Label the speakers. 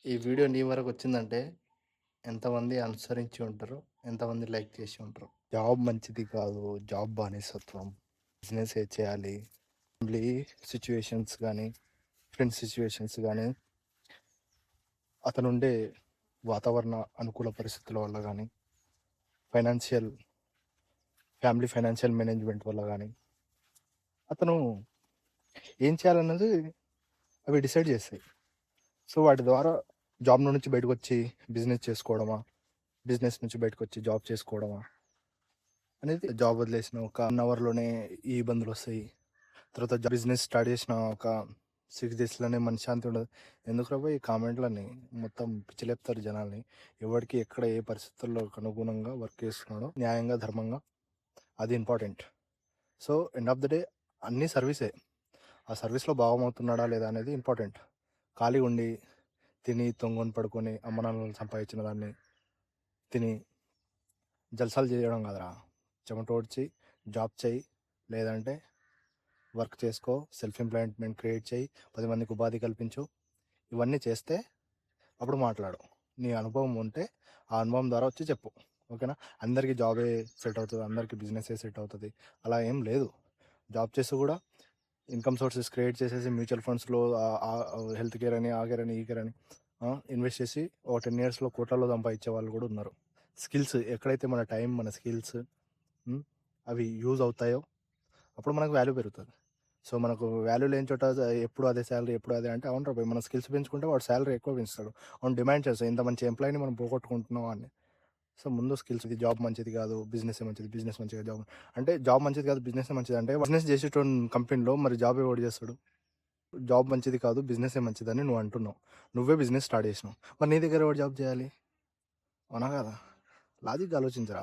Speaker 1: ఈ వీడియో నీ వరకు వచ్చిందంటే ఎంతమంది అనుసరించి ఉంటారు, ఎంతమంది లైక్ చేసి ఉంటారు. జాబ్ మంచిది కాదు, జాబ్ బానిసత్వం, బిజినెస్ ఏ చేయాలి. ఫ్యామిలీ సిచ్యువేషన్స్ కానీ, ఫ్రెండ్స్ సిచ్యువేషన్స్ కానీ, అతనుండే వాతావరణ అనుకూల పరిస్థితుల వల్ల కానీ, ఫైనాన్షియల్ ఫైనాన్షియల్ మేనేజ్మెంట్ వల్ల కానీ, అతను ఏం చేయాలన్నది అవి డిసైడ్ చేస్తాయి. సో వాటి ద్వారా జాబ్ నుంచి బయటకు వచ్చి బిజినెస్ చేసుకోవడమా, బిజినెస్ నుంచి బయటకు వచ్చి జాబ్ చేసుకోవడమా అనేది. జాబ్ వదిలేసిన ఒక 1 అవర్లోనే ఈ ఇబ్బందులు వస్తాయి. తర్వాత బిజినెస్ స్టార్ట్ చేసిన ఒక 6 డేస్లోనే మనశ్శాంతి ఉండదు. ఎందుకు రాబోయే ఈ కామెంట్లని మొత్తం పిచ్చిలేపుతారు జనాల్ని. ఎవరికి ఎక్కడ ఏ పరిస్థితుల్లో అనుగుణంగా వర్క్ చేస్తున్నాడో న్యాయంగా, ధర్మంగా, అది important. So end of the day అన్నీ సర్వీసే. ఆ సర్వీస్లో భాగమవుతున్నాడా లేదా అనేది ఇంపార్టెంట్. ఖాళీ ఉండి తిని తొంగొని పడుకొని అమ్మ నాన్నలు సంపాదించిన దాన్ని తిని జల్సాలు చేయడం కాదురా. చెమటోడ్చి జాబ్ చేయి, లేదంటే వర్క్ చేసుకో, సెల్ఫ్ ఎంప్లాయ్మెంట్ క్రియేట్ చేయి, 10 మందికి ఉపాధి కల్పించు. ఇవన్నీ చేస్తే అప్పుడు మాట్లాడు. నీ అనుభవం ఉంటే ఆ అనుభవం ద్వారా వచ్చి చెప్పు. ఓకేనా? అందరికీ జాబే సెట్ అవుతుంది, అందరికీ బిజినెసే సెట్ అవుతుంది అలా ఏం లేదు. జాబ్ చేస్తూ కూడా ఇన్కమ్ సోర్సెస్ క్రియేట్ చేసేసి మ్యూచువల్ ఫండ్స్లో హెల్త్ కేర్ అని, ఆ కేర్ అని, ఈ కేర్ అని ఇన్వెస్ట్ చేసి ఒక 10 ఇయర్స్లో కోట్లలో సంపాదించే వాళ్ళు కూడా ఉన్నారు. స్కిల్స్ ఎక్కడైతే మన టైం, మన స్కిల్స్ అవి యూజ్ అవుతాయో అప్పుడు మనకు వాల్యూ పెరుగుతుంది. సో మనకు వాల్యూ లేని చోట ఎప్పుడు అదే శాలరీ, ఎప్పుడు అదే అంటే అవును రాబోయ్, మన స్కిల్స్ పెంచుకుంటే వాడు శాలరీ ఎక్కువ పెంచుతాడు. అవును, డిమాండ్ చేస్తాడు, ఇంత మంచి ఎంప్లాయీని మనం పోగొట్టుకుంటున్నాం అని. సో ముందు స్కిల్స్. ఇది జాబ్ మంచిది కాదు, బిజినెస్ మంచిది, బిజినెస్ మంచిగా జాబ్ అంటే జాబ్ మంచిది కాదు, బిజినెస్ మంచిది అంటే బిజినెస్ చేసేటోన్ కంపెనీలో మరి జాబ్ ఎవడు చేస్తాడు? జాబ్ మంచిది కాదు, బిజినెస్ మంచిదని నువ్వు అంటున్నావు. నువ్వే బిజినెస్ స్టార్ట్ చేసినావు, మరి నీ దగ్గర ఎవరు జాబ్ చేయాలి? అవునా కదా? లాజిక్ ఆలోచించరా.